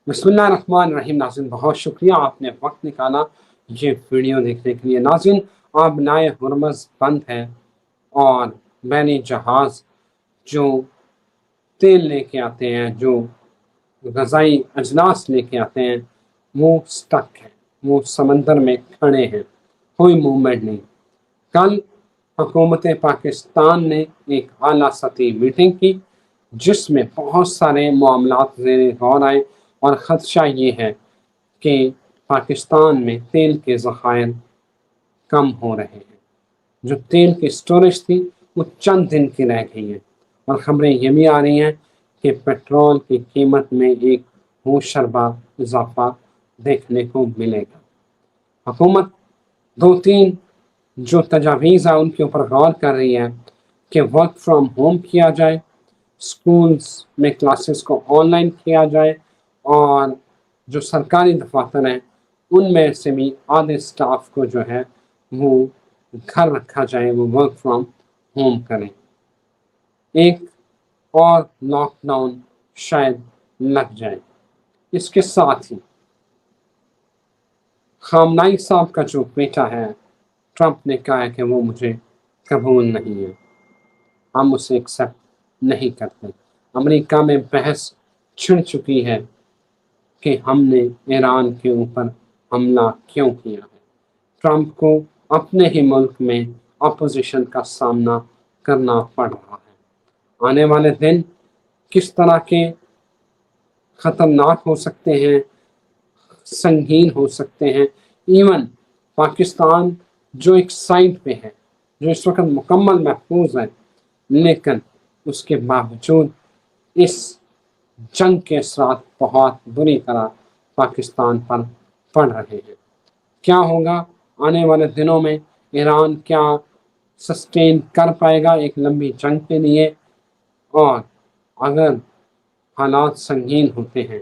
بسم اللہ الرحمن الرحیم۔ ناظرین بہت شکریہ آپ نے وقت نکالا یہ ویڈیو دیکھنے کے لیے۔ ناظرین اب نائے ہرمز بند ہے اور بحری جہاز جو تیل لے کے آتے ہیں، جو غذائی اجناس لے کے آتے ہیں، وہ سٹک ہے، وہ سمندر میں کھڑے ہیں، کوئی موومنٹ نہیں۔ کل حکومت پاکستان نے ایک اعلیٰ سطحی میٹنگ کی جس میں بہت سارے معاملات زیر غور آئے، اور خدشہ یہ ہے کہ پاکستان میں تیل کے ذخائر کم ہو رہے ہیں۔ جو تیل کی سٹوریج تھی وہ چند دن کی رہ گئی ہے، اور خبریں یہ بھی آ رہی ہیں کہ پیٹرول کی قیمت میں ایک ہوشربا اضافہ دیکھنے کو ملے گا۔ حکومت دو تین جو تجاویز ہیں ان کے اوپر غور کر رہی ہے کہ ورک فرام ہوم کیا جائے، سکولز میں کلاسز کو آن لائن کیا جائے، اور جو سرکاری دفاتر ہیں ان میں سے بھی آدھے سٹاف کو جو ہے وہ گھر رکھا جائے، وہ ورک فرام ہوم کریں۔ ایک اور لاک ڈاؤن شاید لگ جائے۔ اس کے ساتھ ہی خامنائی صاحب کا جو بیٹا ہے، ٹرمپ نے کہا ہے کہ وہ مجھے قبول نہیں ہے، ہم اسے ایکسیپٹ نہیں کرتے۔ امریکہ میں بحث چھڑ چکی ہے کہ ہم نے ایران کے اوپر حملہ کیوں کیا ہے۔ ٹرمپ کو اپنے ہی ملک میں اپوزیشن کا سامنا کرنا پڑ رہا ہے۔ آنے والے دن کس طرح کے خطرناک ہو سکتے ہیں، سنگین ہو سکتے ہیں۔ ایون پاکستان جو ایک سائٹ پہ ہے، جو اس وقت مکمل محفوظ ہے، لیکن اس کے باوجود اس جنگ کے اثرات بہت بری طرح پاکستان پر پڑ رہے ہیں۔ کیا ہوگا آنے والے دنوں میں؟ ایران کیا سسٹین کر پائے گا ایک لمبی جنگ کے لیے؟ اور اگر حالات سنگین ہوتے ہیں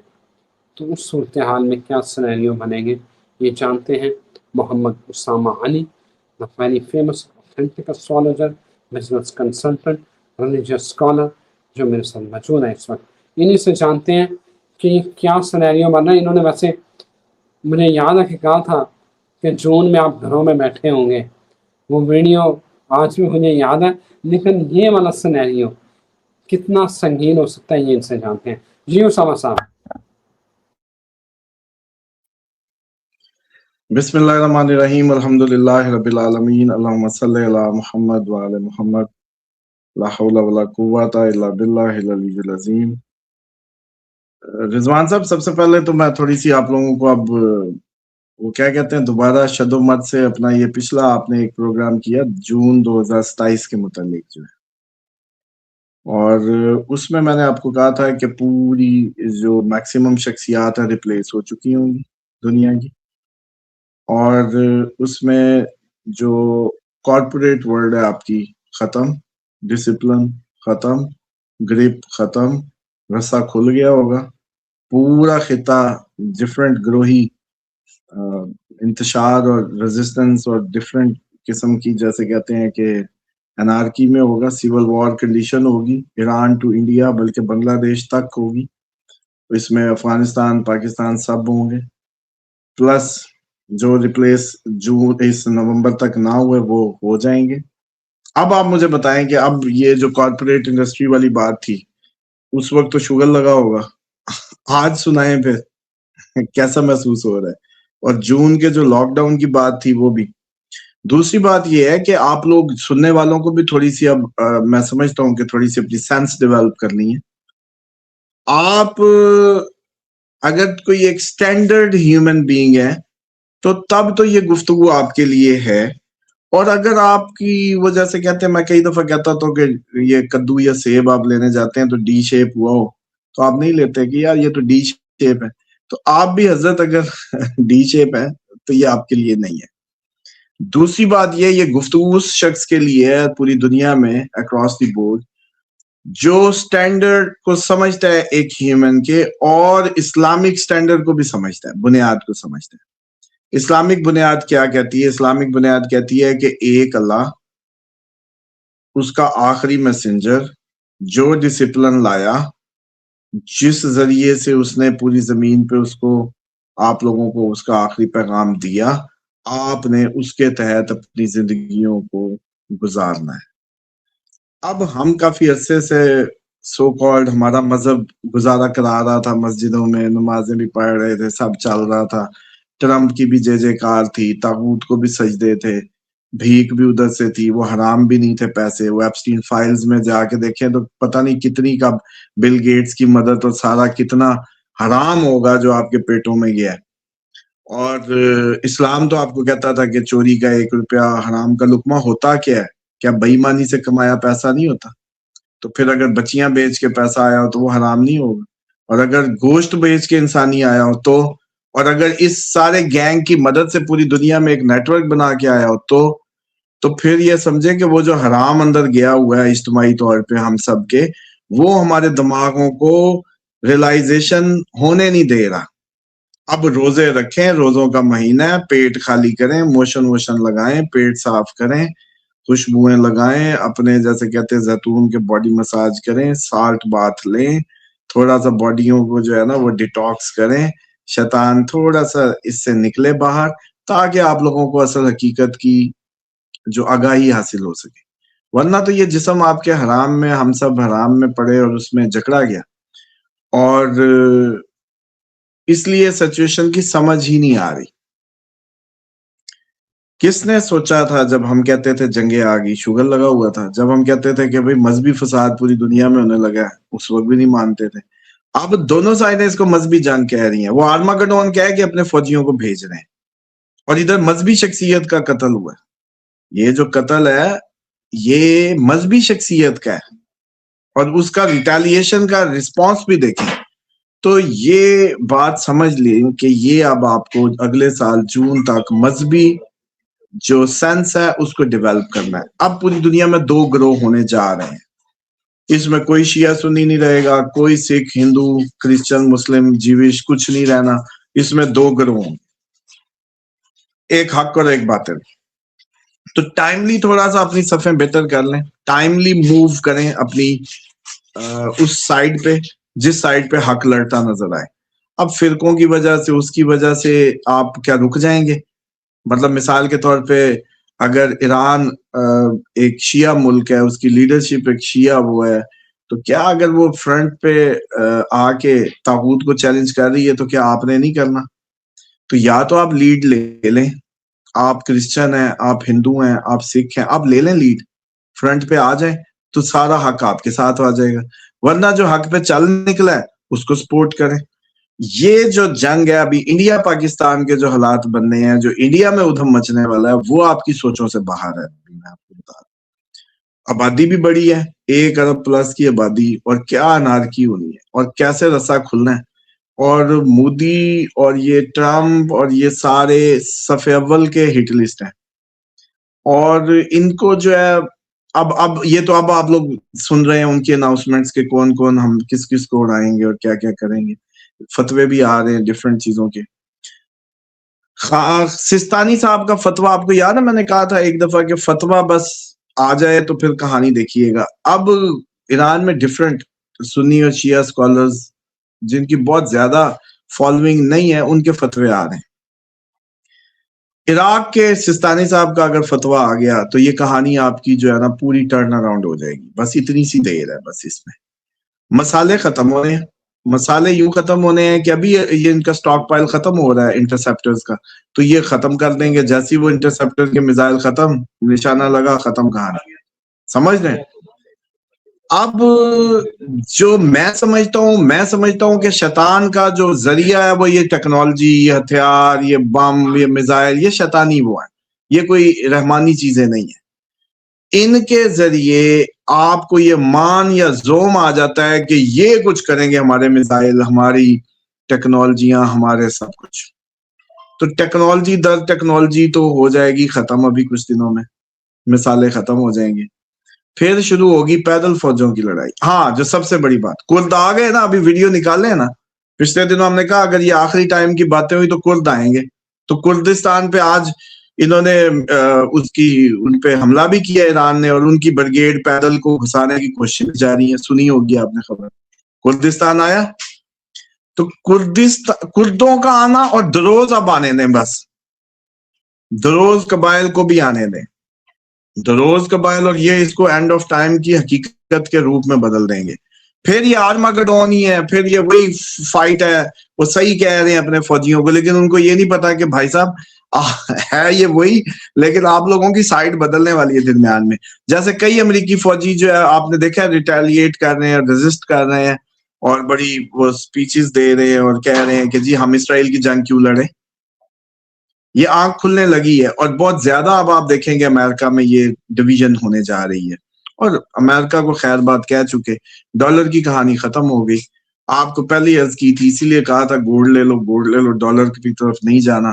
تو اس صورتحال میں کیا سینیریو بنے گے، یہ جانتے ہیں محمد اسامہ علی، the very famous authentic astrologer, business consultant, religious scholar، جو میرے ساتھ موجود ہے اس وقت۔ انہی سے جانتے ہیں کہ یہ کیا سینیریو بن رہا ہے۔ انہوں نے ویسے مجھے یاد ہے کہ کہا تھا کہ جون میں آپ گھروں میں بیٹھے ہوں گے، وہ ویڈیو آج بھی مجھے یاد ہے، لیکن یہ والا سینیریو کتنا سنگین ہو سکتا ہے یہ ان سے جانتے ہیں۔ جی اسامہ صاحب۔ بسم اللہ الرحمن الرحیم، الحمد للہ رب العالمین، اللہم صلی علی محمد وعلی محمد، لا حول ولا قوت الا باللہ العلی العظیم۔ رضوان صاحب، سب سے پہلے تو میں تھوڑی سی آپ لوگوں کو اب وہ کیا کہتے ہیں دوبارہ شد و مت سے اپنا یہ پچھلا آپ نے ایک پروگرام کیا جون 2027 کے متعلق جو ہے، اور اس میں نے آپ کو کہا تھا کہ پوری جو میکسیمم شخصیات ہیں ریپلیس ہو چکی ہوں گی دنیا کی، اور اس میں جو کارپوریٹ ورلڈ ہے آپ کی ختم، ڈسپلن ختم، گریپ ختم، رسا کھل گیا ہوگا، پورا خطہ ڈفرینٹ گروہی انتشار اور ریزسٹنس اور ڈفرینٹ قسم کی جیسے کہتے ہیں کہ انارکی میں ہوگا، سیول وار کنڈیشن ہوگی، ایران ٹو انڈیا بلکہ بنگلہ دیش تک ہوگی، اس میں افغانستان پاکستان سب ہوں گے، پلس جو ریپلیس جو اس نومبر تک نہ ہوئے وہ ہو جائیں گے۔ اب آپ مجھے بتائیں کہ اب یہ جو کارپوریٹ انڈسٹری والی بات تھی اس وقت تو شوگر لگا ہوگا، آج سنائیں پھر کیسا محسوس ہو رہا ہے؟ اور جون کے جو لاک ڈاؤن کی بات تھی وہ بھی۔ دوسری بات یہ ہے کہ آپ لوگ سننے والوں کو بھی تھوڑی سی اب میں سمجھتا ہوں کہ تھوڑی سی اپنی سینس ڈیولپ کرنی ہے۔ آپ اگر کوئی ایک سٹینڈرڈ ہیومن بینگ ہے تو تب تو یہ گفتگو آپ کے لیے ہے، اور اگر آپ کی وہ جیسے کہتے ہیں، میں کئی دفعہ کہتا تو کہ یہ کدو یا سیب آپ لینے جاتے ہیں تو ڈی شیپ ہوا ہو تو آپ نہیں لیتے کہ یار یہ تو ڈی شیپ ہے، تو آپ بھی حضرت اگر ڈی شیپ ہے تو یہ آپ کے لیے نہیں ہے۔ دوسری بات یہ گفتگو اس شخص کے لیے ہے پوری دنیا میں اکراس دی بورڈ جو سٹینڈرڈ کو سمجھتا ہے ایک ہیومن کے، اور اسلامک سٹینڈرڈ کو بھی سمجھتا ہے، بنیاد کو سمجھتا ہے۔ اسلامک بنیاد کیا کہتی ہے؟ اسلامک بنیاد کہتی ہے کہ ایک اللہ، اس کا آخری میسنجر جو ڈسپلن لایا جس ذریعے سے اس نے پوری زمین پہ اس کو آپ لوگوں کو اس کا آخری پیغام دیا، آپ نے اس کے تحت اپنی زندگیوں کو گزارنا ہے۔ اب ہم کافی عرصے سے سو کالڈ ہمارا مذہب گزارا کرا رہا تھا، مسجدوں میں نمازیں بھی پڑھ رہے تھے، سب چل رہا تھا، ٹرمپ کی بھی جے جے کار تھی، طاغوت کو بھی سجدے تھے، بھیک بھی ادھر سے تھی، وہ حرام بھی نہیں تھے پیسے۔ وہ ایپسٹین فائلز میں جا کے دیکھیں تو پتہ نہیں کتنی کا بل گیٹس کی مدد اور سارا کتنا حرام ہوگا جو آپ کے پیٹوں میں گیا ہے۔ اور اسلام تو آپ کو کہتا تھا کہ چوری کا 1 روپیہ حرام کا لقمہ ہوتا کیا ہے؟ کیا بے ایمانی سے کمایا پیسہ نہیں ہوتا؟ تو پھر اگر بچیاں بیچ کے پیسہ آیا ہو تو وہ حرام نہیں ہوگا، اور اگر گوشت بیچ کے انسانی آیا ہو تو، اور اگر اس سارے گینگ کی مدد سے پوری دنیا میں ایک نیٹ ورک بنا کے آیا ہو تو پھر یہ سمجھیں کہ وہ جو حرام اندر گیا ہوا ہے اجتماعی طور پہ ہم سب کے، وہ ہمارے دماغوں کو ریلائزیشن ہونے نہیں دے رہا۔ اب روزے رکھیں، روزوں کا مہینہ ہے، پیٹ خالی کریں، موشن ووشن لگائیں، پیٹ صاف کریں، خوشبوئیں لگائیں، اپنے جیسے کہتے ہیں زیتون کے باڈی مساج کریں، سالٹ باتھ لیں، تھوڑا سا باڈیوں کو جو ہے نا وہ ڈیٹاکس کریں، شیطان تھوڑا سا اس سے نکلے باہر، تاکہ آپ لوگوں کو اصل حقیقت کی جو آگاہی حاصل ہو سکے۔ ورنہ تو یہ جسم آپ کے حرام میں، ہم سب حرام میں پڑے اور اس میں جکڑا گیا، اور اس لیے سچویشن کی سمجھ ہی نہیں آ رہی۔ کس نے سوچا تھا جب ہم کہتے تھے جنگیں آ گئی، شوگر لگا ہوا تھا؟ جب ہم کہتے تھے کہ بھئی مذہبی فساد پوری دنیا میں ہونے لگا ہے، اس وقت بھی نہیں مانتے تھے۔ اب دونوں سائڈیں اس کو مذہبی جنگ کہہ رہی ہیں۔ وہ آرماگڈون کہہ کے اپنے فوجیوں کو بھیج رہے ہیں، اور ادھر مذہبی شخصیت کا قتل ہوا ہے۔ یہ جو قتل ہے یہ مذہبی شخصیت کا ہے، اور اس کا ریٹیلیشن کا رسپانس بھی دیکھیں تو یہ بات سمجھ لیں کہ یہ اب آپ کو اگلے سال جون تک مذہبی جو سینس ہے اس کو ڈیولپ کرنا ہے۔ اب پوری دنیا میں 2 گروہ ہونے جا رہے ہیں، اس میں کوئی شیعہ سنی نہیں رہے گا، کوئی سکھ، ہندو، کرسچن، مسلم، جیوش کچھ نہیں رہنا، اس میں 2 گروہ ہوں، ایک حق اور ایک باطل۔ تو ٹائملی تھوڑا سا اپنی صفیں بہتر کر لیں، ٹائملی موو کریں اپنی اس سائڈ پہ جس سائڈ پہ حق لڑتا نظر آئے۔ اب فرقوں کی وجہ سے، اس کی وجہ سے آپ کیا رک جائیں گے؟ مطلب مثال کے طور پہ اگر ایران ایک شیعہ ملک ہے، اس کی لیڈرشپ ایک شیعہ وہ ہے، تو کیا اگر وہ فرنٹ پہ آ کے طاغوت کو چیلنج کر رہی ہے تو کیا آپ نے نہیں کرنا؟ تو یا تو آپ لیڈ لے لیں، آپ کرسچن ہیں، آپ ہندو ہیں، آپ سکھ ہیں، آپ لے لیں لیڈ، فرنٹ پہ آ جائیں تو سارا حق آپ کے ساتھ آ جائے گا۔ ورنہ جو حق پہ چل نکلا ہے اس کو سپورٹ کریں۔ یہ جو جنگ ہے ابھی انڈیا پاکستان کے جو حالات بننے ہیں، جو انڈیا میں ادھم مچنے والا ہے، وہ آپ کی سوچوں سے باہر ہے۔ میں آپ کو بتا دوں، آبادی بھی بڑی ہے، 1 ارب پلس کی آبادی، اور کیا انارکی ہونی ہے، اور کیسے رسا کھلنا ہے، اور مودی اور یہ ٹرمپ اور یہ سارے صف اول کے ہٹ لسٹ ہیں، اور ان کو جو ہے اب یہ تو اب آپ لوگ سن رہے ہیں ان کی اناؤنسمنٹس کے کون کون ہم کس کس کو اڑائیں گے اور کیا کیا کریں گے، فتوے بھی آ رہے ہیں ڈفرینٹ چیزوں کے۔ سستانی صاحب کا فتویٰ آپ کو یاد ہے، میں نے کہا تھا ایک دفعہ کہ فتویٰ بس آ جائے تو پھر کہانی دیکھیے گا۔ اب ایران میں ڈفرینٹ سنی اور شیعہ اسکالرز جن کی بہت زیادہ فالوئنگ نہیں ہے، ان کے فتوے آ رہے ہیں۔ عراق کے سستانی صاحب کا اگر فتویٰ آ گیا تو یہ کہانی آپ کی جو ہے نا پوری ٹرن اراؤنڈ ہو جائے گی۔ بس اتنی سی دیر ہے، بس اس میں مسالے ختم ہونے ہیں۔ مسالے یوں ختم ہونے ہیں کہ ابھی یہ ان کا سٹاک پائل ختم ہو رہا ہے انٹرسپٹرز کا، تو یہ ختم کر دیں گے جیسی وہ انٹرسپٹر کے میزائل ختم، نشانہ لگا، ختم کہانی، سمجھ لیں۔ اب جو میں سمجھتا ہوں کہ شیطان کا جو ذریعہ ہے وہ یہ ٹیکنالوجی، یہ ہتھیار، یہ بم، یہ میزائل، یہ شیطانی وہ ہے، یہ کوئی رحمانی چیزیں نہیں ہیں۔ ان کے ذریعے آپ کو یہ مان یا زوم آ جاتا ہے کہ یہ کچھ کریں گے، ہمارے میزائل، ہماری ٹیکنالوجیاں، ہمارے سب کچھ۔ تو ٹیکنالوجی در ٹیکنالوجی تو ہو جائے گی ختم ابھی کچھ دنوں میں، مثالیں ختم ہو جائیں گی، پھر شروع ہوگی پیدل فوجوں کی لڑائی۔ ہاں، جو سب سے بڑی بات، کرد آ گئے نا، ابھی ویڈیو نکالے ہیں نا، پچھلے دنوں ہم نے کہا اگر یہ آخری ٹائم کی باتیں ہوئی تو کرد آئیں گے، تو کردستان پہ آج انہوں نے ان پہ حملہ بھی کیا ایران نے، اور ان کی بریگیڈ پیدل کو گھسانے کی کوشش جاری ہے، سنی ہوگی آپ نے خبر۔ کردستان آیا تو کردوں کا آنا اور دروز اب آنے دیں، بس دروز قبائل کو بھی آنے دیں، دروز قبائل، اور یہ اس کو اینڈ آف ٹائم کی حقیقت کے روپ میں بدل دیں گے. پھر یہ آرماگڈون ہی ہے، پھر یہ وہی فائٹ ہے. وہ صحیح کہہ رہے ہیں اپنے فوجیوں کو، لیکن ان کو یہ نہیں پتا کہ بھائی صاحب ہے یہ وہی، لیکن آپ لوگوں کی سائڈ بدلنے والی ہے درمیان میں. جیسے کئی امریکی فوجی جو ہے آپ نے دیکھا ریٹیلیٹ کر رہے ہیں، ریزسٹ کر رہے ہیں، اور بڑی وہ سپیچز دے رہے ہیں اور کہہ رہے ہیں کہ جی ہم اسرائیل کی جنگ کیوں لڑیں. یہ آنکھ کھلنے لگی ہے، اور بہت زیادہ اب آپ دیکھیں گے امریکہ میں یہ ڈویژن ہونے جا رہی ہے. اور امریکہ کو خیر بات کہہ چکے، ڈالر کی کہانی ختم ہو گئی. آپ کو پہلی عرض کی تھی، اسی لیے کہا تھا گولڈ لے لو، گولڈ لے لو، ڈالر کی طرف نہیں جانا.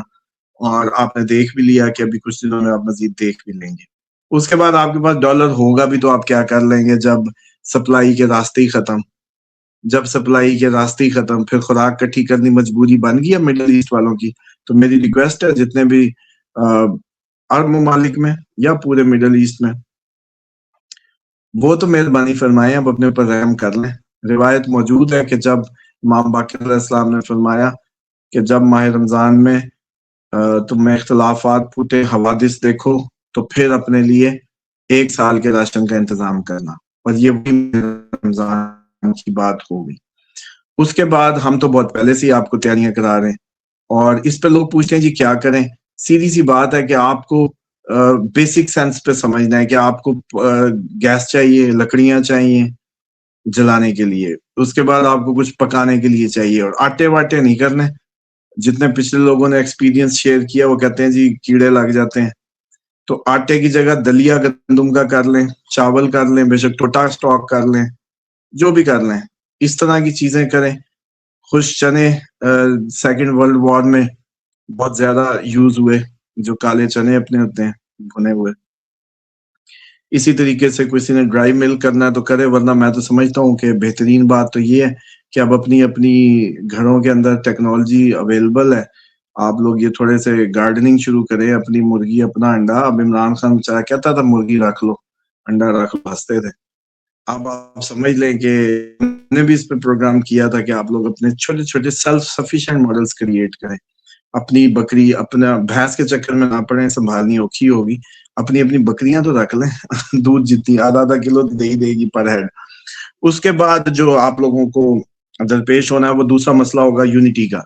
اور آپ نے دیکھ بھی لیا کہ ابھی کچھ دنوں میں آپ مزید دیکھ بھی لیں گے. اس کے بعد آپ کے پاس ڈالر ہوگا بھی تو آپ کیا کر لیں گے جب سپلائی کے راستے ہی ختم، جب سپلائی کے راستے ہی ختم، پھر خوراک کٹھی کرنی مجبوری بن گئی ہے مڈل ایسٹ والوں کی. تو میری ریکویسٹ ہے جتنے بھی عرب ممالک میں یا پورے مڈل ایسٹ میں، وہ تو مہربانی فرمائیں اب اپنے اوپر رحم کر لیں. روایت موجود ہے کہ جب امام باقر علیہ السلام نے فرمایا کہ جب ماہ رمضان میں تم میں اختلافات پھوٹے، حوادث دیکھو، تو پھر اپنے لیے 1 سال کے راشن کا انتظام کرنا. اور یہ وہی رمضان کی بات ہوگی. اس کے بعد ہم تو بہت پہلے سے ہی آپ کو تیاریاں کرا رہے ہیں، اور اس پہ لوگ پوچھتے ہیں جی کیا کریں. سیدھی سی بات ہے کہ آپ کو بیسک سینس پہ سمجھنا ہے کہ آپ کو گیس چاہیے، لکڑیاں چاہیے جلانے کے لیے، اس کے بعد آپ کو کچھ پکانے کے لیے چاہیے، اور آٹے واٹے نہیں کرنے. جتنے پچھلے لوگوں نے ایکسپیرینس شیئر کیا وہ کہتے ہیں جی کیڑے لگ جاتے ہیں. تو آٹے کی جگہ دلیا گندم کا کر لیں، چاول کر لیں، بے شک ٹوٹا سٹاک کر لیں، جو بھی کر لیں، اس طرح کی چیزیں کریں. خوش چنے سیکنڈ ورلڈ وار میں بہت زیادہ یوز ہوئے، جو کالے چنے اپنے ہوتے ہیں بھنے ہوئے. اسی طریقے سے کسی نے ڈرائی مل کرنا ہے تو کرے، ورنہ میں تو سمجھتا ہوں کہ بہترین بات تو یہ ہے کہ اب اپنی گھروں کے اندر ٹیکنالوجی اویلیبل ہے. آپ لوگ یہ تھوڑے سے گارڈننگ شروع کریں، اپنی مرغی اپنا انڈا. اب عمران خان بیچارہ کہتا تھا مرغی رکھ لو، انڈا رکھ لو، ہنستے تھے. اب آپ سمجھ لیں کہ میں نے بھی اس پہ پروگرام کیا تھا کہ آپ لوگ اپنے چھوٹے چھوٹے سیلف سفیشینٹ ماڈلز کریٹ کریں. اپنی بکری، اپنا بھینس کے چکر میں نہ پڑیں، سنبھالنی اوکھی ہوگی. اپنی بکریاں تو رکھ لیں، دودھ جتنی آدھا کلو دے ہی دے گی پر ہیڈ. اس کے بعد جو آپ لوگوں کو درپیش ہونا ہے وہ دوسرا مسئلہ ہوگا یونٹی کا.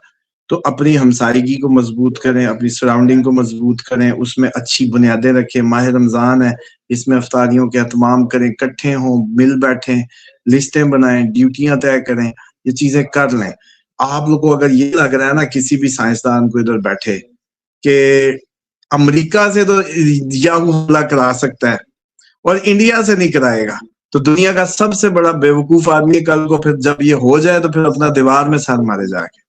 تو اپنی ہمسائیگی کو مضبوط کریں، اپنی سراؤنڈنگ کو مضبوط کریں، اس میں اچھی بنیادیں رکھیں. ماہ رمضان ہے، اس میں افطاریوں کے اہتمام کریں، اکٹھے ہوں، مل بیٹھیں، لسٹیں بنائیں، ڈیوٹیاں طے کریں، یہ چیزیں کر لیں. آپ لوگوں کو اگر یہ لگ رہا ہے نا کسی بھی سائنسدان کو ادھر بیٹھے کہ امریکہ سے تو یاہو حملہ کرا سکتا ہے اور انڈیا سے نہیں کرائے گا، تو دنیا کا سب سے بڑا بیوقوف آدمی کل کو پھر جب یہ ہو جائے تو پھر اپنا دیوار میں سر مارے جا کے.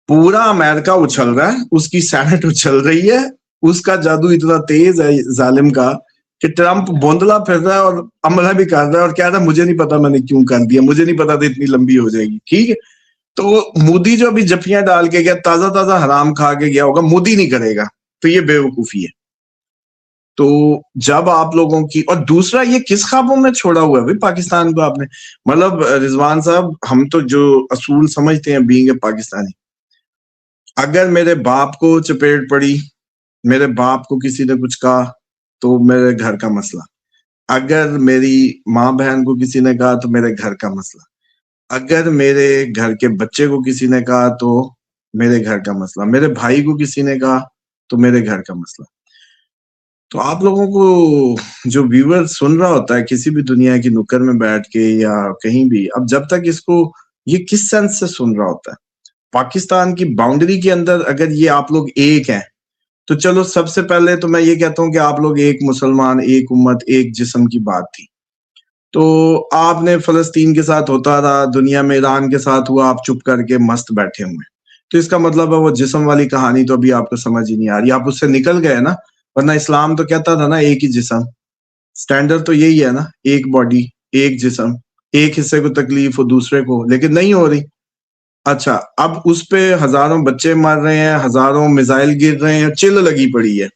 پورا امریکہ اچھل رہا ہے، اس کی سینٹ اچھل رہی ہے، اس کا جادو اتنا تیز ہے ظالم کا کہ ٹرمپ بوندلا پھر رہا ہے اور عملہ بھی کر رہا ہے اور کہہ رہا ہے مجھے نہیں پتا میں نے کیوں کر دیا، مجھے نہیں پتا تھا اتنی لمبی ہو جائے گی. ٹھیک ہے، تو مودی جو بھی جفیاں ڈال کے گیا، تازہ تازہ حرام کھا کے گیا ہوگا، مودی نہیں کرے گا، تو یہ بیوقوفی ہے. تو جب آپ لوگوں کی، اور دوسرا یہ کس خوابوں میں چھوڑا ہوا ہے بھائی پاکستان کو آپ نے. مطلب رضوان صاحب، ہم تو جو اصول سمجھتے ہیں بینگ اے پاکستانی، اگر میرے باپ کو چپیٹ پڑی، میرے باپ کو کسی نے کچھ کہا تو میرے گھر کا مسئلہ. اگر میری ماں بہن کو کسی نے کہا تو میرے گھر کا مسئلہ. اگر میرے گھر کے بچے کو کسی نے کہا تو میرے گھر کا مسئلہ. میرے بھائی کو کسی نے کہا تو میرے گھر کا مسئلہ. تو آپ لوگوں کو جو ویور سن رہا ہوتا ہے کسی بھی دنیا کی نکر میں بیٹھ کے یا کہیں بھی، اب جب تک اس کو یہ کس سینس سے سن رہا ہوتا ہے، پاکستان کی باؤنڈری کے اندر اگر یہ آپ لوگ ایک ہیں تو چلو سب سے پہلے تو میں یہ کہتا ہوں کہ آپ لوگ ایک مسلمان، ایک امت، ایک جسم کی بات تھی. تو آپ نے فلسطین کے ساتھ ہوتا رہا، دنیا میں ایران کے ساتھ ہوا، آپ چپ کر کے مست بیٹھے ہوئے. تو اس کا مطلب ہے وہ جسم والی کہانی تو ابھی آپ کو سمجھ ہی نہیں آ رہی، آپ اس سے نکل گئے نا. ورنہ اسلام تو کہتا تھا نا ایک ہی جسم. سٹینڈرڈ تو یہی ہے نا، ایک باڈی، ایک جسم، ایک حصے کو تکلیف ہو دوسرے کو، لیکن نہیں ہو رہی. اچھا، اب اس پہ ہزاروں بچے مر رہے ہیں، ہزاروں میزائل گر رہے ہیں، چل لگی پڑی ہے.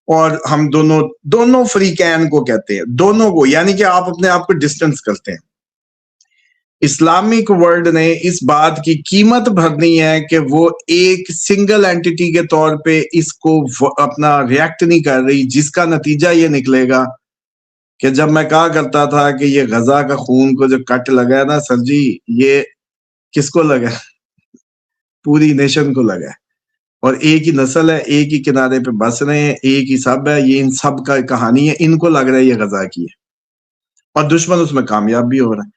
اور ہم دونوں فریقین کو کہتے ہیں، دونوں کو، یعنی کہ آپ اپنے آپ کو ڈسٹنس کرتے ہیں. اسلامک ورلڈ نے اس بات کی قیمت بھرنی ہے کہ وہ ایک سنگل اینٹی کے طور پہ اس کو اپنا ریئیکٹ نہیں کر رہی، جس کا نتیجہ یہ نکلے گا کہ جب میں کہا کرتا تھا کہ یہ غزہ کا خون کو جو کٹ لگا ہے نا سر جی، یہ کس کو لگا ہے؟ پوری نیشن کو لگا ہے، اور ایک ہی نسل ہے، ایک ہی کنارے پہ بس رہے ہیں، ایک ہی سب ہے، یہ ان سب کا کہانی ہے، ان کو لگ رہا ہے یہ غزہ کی ہے، اور دشمن اس میں کامیاب بھی ہو رہا ہے۔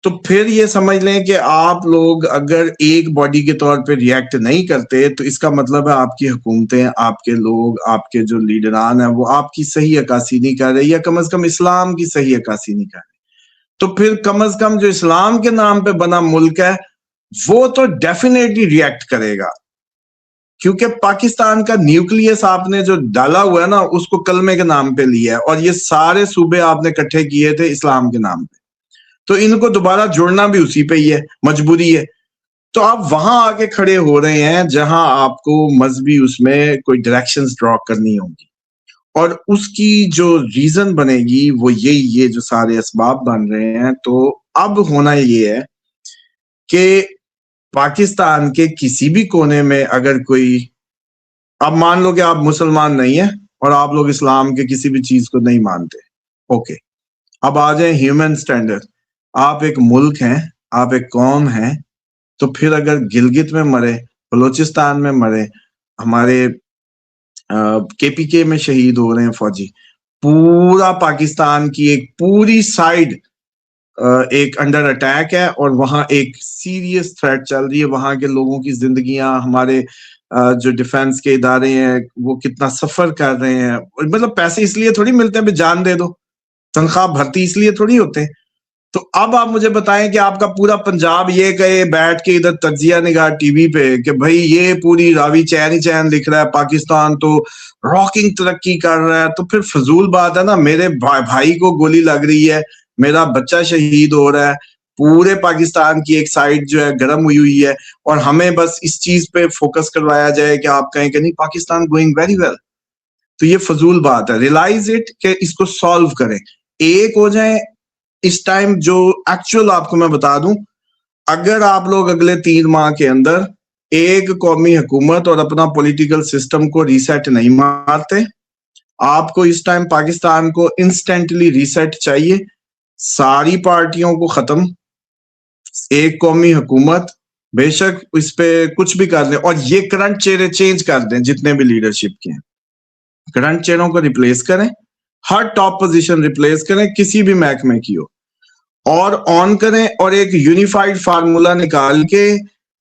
تو پھر یہ سمجھ لیں کہ آپ لوگ اگر ایک باڈی کے طور پہ ریئیکٹ نہیں کرتے تو اس کا مطلب ہے آپ کی حکومتیں، آپ کے لوگ، آپ کے جو لیڈران ہیں وہ آپ کی صحیح عکاسی نہیں کر رہے، یا کم از کم اسلام کی صحیح عکاسی نہیں کر رہے۔ تو پھر کم از کم جو اسلام کے نام پہ بنا ملک ہے وہ تو ڈیفینیٹلی ریئیکٹ کرے گا، کیونکہ پاکستان کا نیوکلیس آپ نے جو ڈالا ہوا ہے نا اس کو کلمے کے نام پہ لیا ہے، اور یہ سارے صوبے آپ نے اکٹھے کیے تھے اسلام کے نام پہ، تو ان کو دوبارہ جوڑنا بھی اسی پہ ہی ہے، مجبوری ہے۔ تو آپ وہاں آ کے کھڑے ہو رہے ہیں جہاں آپ کو مذہبی اس میں کوئی ڈائریکشنز ڈرا کرنی ہوں گی، اور اس کی جو ریزن بنے گی وہ یہ جو سارے اسباب بن رہے ہیں۔ تو اب ہونا یہ ہے کہ پاکستان کے کسی بھی کونے میں اگر کوئی، اب مان لو کہ آپ مسلمان نہیں ہیں اور آپ لوگ اسلام کے کسی بھی چیز کو نہیں مانتے، اوکے، اب آ جائیں ہیومن سٹینڈرڈ، آپ ایک ملک ہیں، آپ ایک قوم ہیں، تو پھر اگر گلگت میں مرے، بلوچستان میں مرے، ہمارے کے پی کے میں شہید ہو رہے ہیں فوجی، پورا پاکستان کی ایک پوری سائڈ ایک انڈر اٹیک ہے، اور وہاں ایک سیریس تھریٹ چل رہی ہے، وہاں کے لوگوں کی زندگیاں، ہمارے جو ڈیفنس کے ادارے ہیں وہ کتنا سفر کر رہے ہیں، مطلب پیسے اس لیے تھوڑی ملتے ہیں جان دے دو، تنخواہ بھرتی اس لیے تھوڑی ہوتے ہیں۔ تو اب آپ مجھے بتائیں کہ آپ کا پورا پنجاب یہ کہے بیٹھ کے ادھر تجزیہ نگاہ ٹی وی پہ کہ بھائی یہ پوری راوی چین ہی چین لکھ رہا ہے، پاکستان تو راکنگ ترقی کر رہا ہے، تو پھر فضول بات ہے نا، میرے بھائی کو گولی لگ رہی ہے، میرا بچہ شہید ہو رہا ہے، پورے پاکستان کی ایک سائڈ جو ہے گرم ہوئی ہے، اور ہمیں بس اس چیز پہ فوکس کروایا جائے کہ آپ کہیں کہ نہیں پاکستان گوئنگ ویری ویل۔ تو یہ فضول بات ہے، ریلائز اٹ کہ اس کو سالو کریں، ایک ہو جائیں۔ اس ٹائم جو ایکچوئل آپ کو میں بتا دوں، اگر آپ لوگ اگلے 3 ماہ کے اندر ایک قومی حکومت اور اپنا پولیٹیکل سسٹم کو ریسیٹ نہیں مارتے، آپ کو اس ٹائم پاکستان کو انسٹنٹلی ریسیٹ چاہیے، ساری پارٹیوں کو ختم، ایک قومی حکومت، بے شک اس پہ کچھ بھی کر لیں، اور یہ کرنٹ چہرے چینج کر دیں، جتنے بھی لیڈرشپ کے ہیں کرنٹ چہروں کو ریپلیس کریں، ہر ٹاپ پوزیشن ریپلیس کریں، کسی بھی محکمے کی ہو، اور آن کریں، اور ایک یونیفائڈ فارمولا نکال کے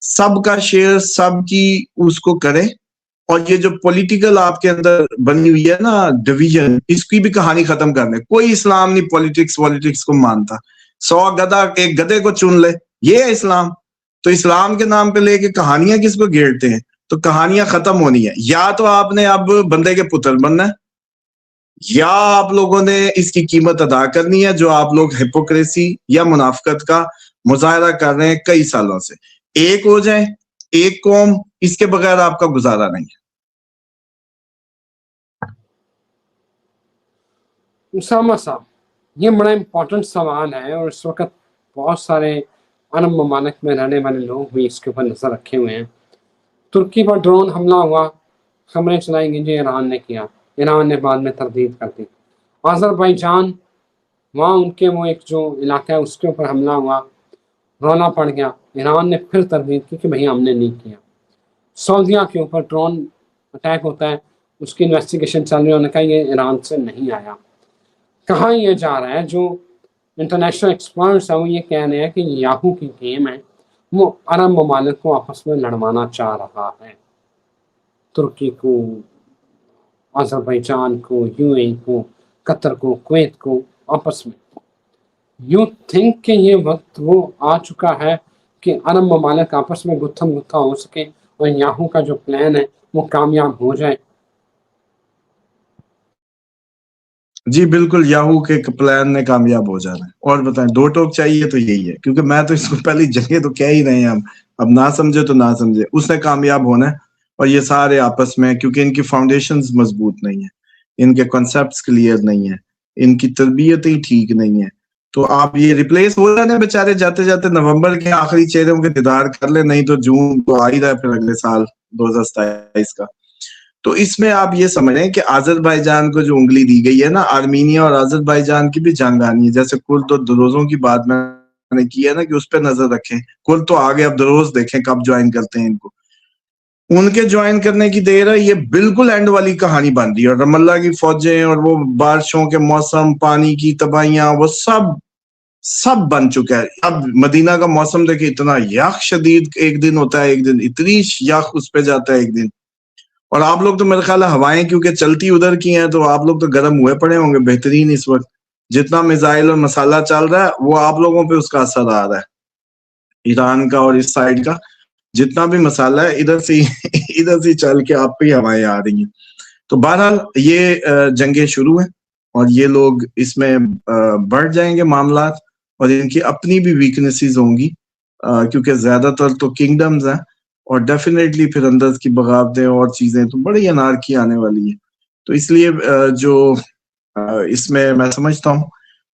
سب کا شیئر سب کی اس کو کریں۔ اور یہ جو پولیٹیکل آپ کے اندر بنی ہوئی ہے نا ڈویژن، اس کی بھی کہانی ختم کر دیں۔ کوئی اسلام نہیں پولیٹکس کو مانتا، 100 گدھا ایک گدھے کو چن لے، یہ ہے اسلام۔ تو اسلام کے نام پہ لے کے کہانیاں کس کو گھیرتے ہیں؟ تو کہانیاں ختم ہونی ہے، یا تو آپ نے اب بندے کے پتر بننا ہے، یا آپ لوگوں نے اس کی قیمت ادا کرنی ہے جو آپ لوگ ہپوکریسی یا منافقت کا مظاہرہ کر رہے ہیں کئی سالوں سے۔ ایک ہو جائیں، ایک قوم، اس کے بغیر آپ کا گزارا نہیں ہے۔ اسامہ صاحب، یہ بڑا امپورٹنٹ سوال ہے، اور اس وقت بہت سارے عرب ممالک میں رہنے والے لوگ بھی اس کے اوپر نظر رکھے ہوئے ہیں۔ ترکی پر ڈرون حملہ ہوا، خبریں چلائیں گی جی ایران نے کیا، ایران نے بعد میں تردید کر دی۔ آذربائیجان، وہاں ان کے وہ ایک جو علاقہ ہے اس کے اوپر حملہ ہوا، رونا پڑ گیا، ایران نے پھر تردید کی کہ بھئی ہم نے نہیں کیا۔ سعودیہ کے اوپر ڈرون اٹیک ہوتا ہے، اس کی انویسٹیگیشن چل رہی ہے، انہوں نے کہا یہ ایران سے نہیں آیا۔ کہاں یہ جا رہا ہے؟ جو انٹرنیشنل ایکسپرٹس ہیں وہ یہ کہہ رہے ہیں کہ یاہو کی گیم ہے، وہ عرب ممالک کو آپس میں لڑوانا چاہ رہا ہے، ترکی کو، آذربائیجان کو، یو اے ای کو، قطر کو، کویت کو آپس میں۔ یو تھنک کہ یہ وقت وہ آ چکا ہے کہ عرب ممالک آپس میں گتھم گتھا ہو سکے اور یاہو کا جو پلان ہے وہ کامیاب ہو جائے؟ جی بالکل، یاہو کے پلان نے کامیاب ہو جانا ہے۔ اور بتائیں، 2 ٹوک چاہیے تو یہی ہے، کیونکہ میں تو اس کو پہلی جگہ تو کہہ ہی رہے ہیں، اب نہ سمجھے تو نہ سمجھے، اس نے کامیاب ہونا ہے۔ اور یہ سارے آپس میں، کیونکہ ان کی فاؤنڈیشنز مضبوط نہیں ہیں، ان کے کنسپٹس کلیئر نہیں ہیں، ان کی تربیت ہی ٹھیک نہیں ہے، تو آپ یہ ریپلیس ہو جانے بیچارے جاتے جاتے نومبر کے آخری چہروں کے دیدار کر لیں، نہیں تو جون تو آ ہی رہا ہے پھر اگلے سال 2027 کا. تو اس میں آپ یہ سمجھیں کہ آذربائیجان کو جو انگلی دی گئی ہے نا، آرمینیا اور آذربائیجان کی بھی جنگ آنی ہے. جیسے کرد اور دروزوں کی بات میں نے کی ہے نا کہ اس پہ نظر رکھیں. کرد تو آگے، اب دروز دیکھیں کب جوائن کرتے ہیں ان کو. ان کے جوائن کرنے کی دیر ہے، یہ بالکل اینڈ والی کہانی بن رہی ہے. اور رم اللہ کی فوجیں اور وہ بارشوں کے موسم، پانی کی تباہیاں، وہ سب بن چکا ہے. اب مدینہ کا موسم دیکھیں، اتنا یخ شدید ایک دن ہوتا ہے، ایک دن اتنی یخ اس پہ جاتا ہے ایک دن. اور آپ لوگ تو میرے خیال ہے ہوائیں کیونکہ چلتی ادھر کی ہیں تو آپ لوگ تو گرم ہوئے پڑے ہوں گے بہترین. اس وقت جتنا میزائل اور مسالہ چل رہا ہے وہ آپ لوگوں پہ اس کا اثر آ رہا ہے، ایران کا اور اس سائڈ کا جتنا بھی مسالہ ہے ادھر سے چل کے آپ پہ ہوائیں آ رہی ہیں. تو بہرحال یہ جنگیں شروع ہیں اور یہ لوگ اس میں بڑھ جائیں گے معاملات، اور ان کی اپنی بھی ویکنیسز ہوں گی کیونکہ زیادہ تر تو کنگڈمز ہیں، اور ڈیفینیٹلی پھر اندر کی بغاوتیں اور چیزیں تو بڑی انارکی آنے والی ہے. تو اس لیے جو اس میں سمجھتا ہوں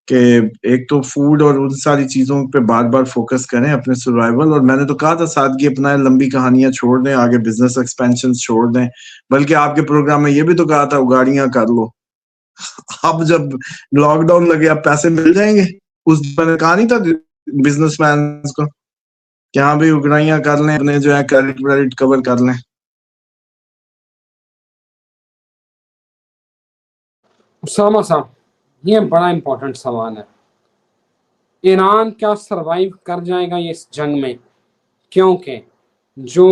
کہ ایک تو فوڈ اور ان ساری چیزوں پہ بار بار فوکس کریں اپنے سروائیول. اور میں نے تو کہا تھا سادگی اپنائیں، لمبی کہانیاں چھوڑ دیں، آگے بزنس ایکسپینشن چھوڑ دیں. بلکہ آپ کے پروگرام میں یہ بھی تو کہا تھا گاڑیاں کر لو. اب جب لاک ڈاؤن لگے اب پیسے مل جائیں گے. اس میں نے کہا نہیں تھا بزنس مین کو کہ ہاں بھی اگڑائیاں کر لیں، اپنے جو ہے کریڈٹ کور کر لیں. اسامہ صاحب، یہ بڑا امپورٹنٹ سوال ہے. ایران کیا سروائیو کر جائے گا یہ اس جنگ میں؟ کیونکہ جو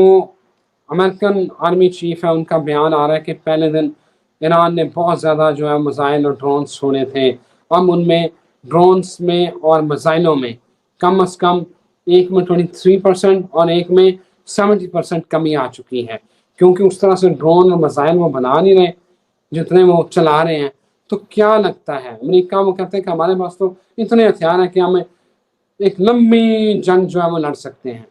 امریکن آرمی چیف ہے ان کا بیان آ رہا ہے کہ پہلے دن ایران نے بہت زیادہ جو ہے میزائل اور ڈرونز چھوڑے تھے. اب ان میں ڈرونز میں اور میزائلوں میں کم از کم ایک میں 23% اور ایک میں 70% کمی آ چکی ہے، کیونکہ اس طرح سے ڈرون اور میزائل وہ بنا نہیں رہے جتنے وہ چلا رہے ہیں. تو کیا لگتا ہے امریکہ وہ کہتے ہیں کہ ہمارے پاس تو اتنے ہتھیار ہیں کہ ہمیں ایک لمبی جنگ جو ہے وہ لڑ سکتے ہیں.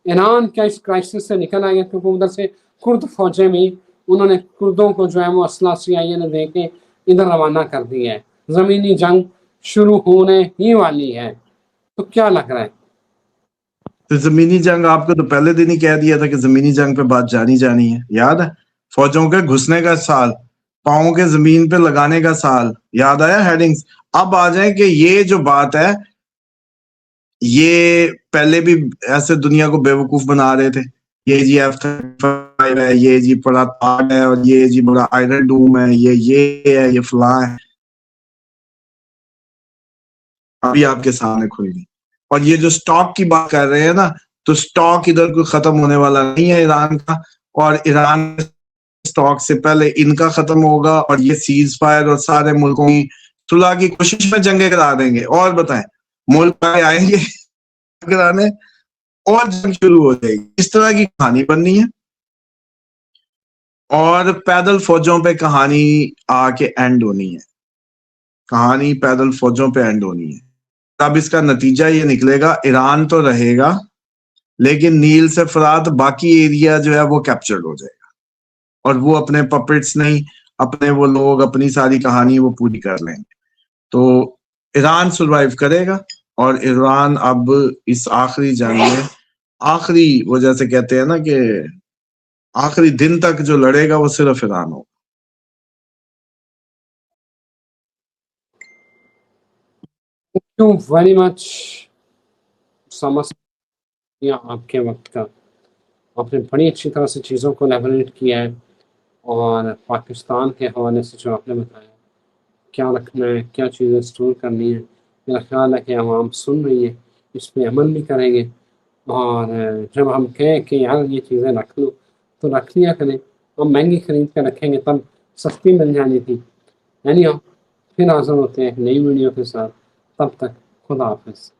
ایران کیا اس کرائسس سے نکل آئے گا؟ کیونکہ ادھر سے کرد فوجیں بھی انہوں نے کردوں کو جو ہے وہ اسلحہ CIA نے دے کے ادھر روانہ کر دی ہے. زمینی جنگ شروع ہونے ہی والی ہے. تو کیا لگ رہا ہے؟ تو زمینی جنگ آپ کو تو پہلے دن ہی کہہ دیا تھا کہ زمینی جنگ پہ بات جانی ہے. یاد ہے؟ فوجوں کے گھسنے کا سال، پاؤں کے زمین پہ لگانے کا سال. یاد آیا ہیڈنگز؟ اب آ جائیں کہ یہ جو بات ہے یہ پہلے بھی ایسے دنیا کو بیوقوف بنا رہے تھے. یہ جی F-35 ہے، یہ جی بڑا تاج ہے، اور یہ جی بڑا آئرن ڈوم ہے، یہ ہے، یہ فلاں ہے. ابھی آپ کے سامنے کھل گئی. اور یہ جو سٹاک کی بات کر رہے ہیں نا، تو سٹاک ادھر کوئی ختم ہونے والا نہیں ہے ایران کا. اور ایران سٹاک سے پہلے ان کا ختم ہوگا، اور یہ سیز فائر اور سارے ملکوں کی صلح کی کوشش میں جنگیں کرا دیں گے. اور بتائیں، ملک آئیں گے کرانے اور جنگ شروع ہو جائے گی. اس طرح کی کہانی بننی ہے، اور پیدل فوجوں پہ کہانی آ کے اینڈ ہونی ہے. کہانی پیدل فوجوں پہ اینڈ ہونی ہے. اب اس کا نتیجہ یہ نکلے گا ایران تو رہے گا، لیکن نیل سے فرات باقی ایریا جو ہے وہ کیپچرڈ ہو جائے گا، اور وہ اپنے پپٹس نہیں، اپنے وہ لوگ اپنی ساری کہانی وہ پوری کر لیں گے. تو ایران سروائیو کرے گا، اور ایران اب اس آخری جنگ میں آخری، وہ جیسے کہتے ہیں نا کہ آخری دن تک جو لڑے گا وہ صرف ایران ہوگا. Thank you very much سمجھ یا آپ کے وقت کا. آپ نے بڑی اچھی طرح سے چیزوں کو لیبریٹ کیا ہے، اور پاکستان کے حوالے سے جو آپ نے بتایا کیا رکھنا ہے، کیا چیزیں اسٹور کرنی ہے، میرا خیال ہے کہ عوام سن رہی ہے، اس پہ عمل بھی کریں گے. اور جب ہم کہیں کہ یار یہ چیزیں رکھ لو تو رکھ لیا کریں. ہم مہنگی خرید کے رکھیں گے تب سستی مل جانی تھی. پھر حاضر ہوتے ہیں ایک نئی ویڈیو کے ساتھ. تب تک خدا حافظ.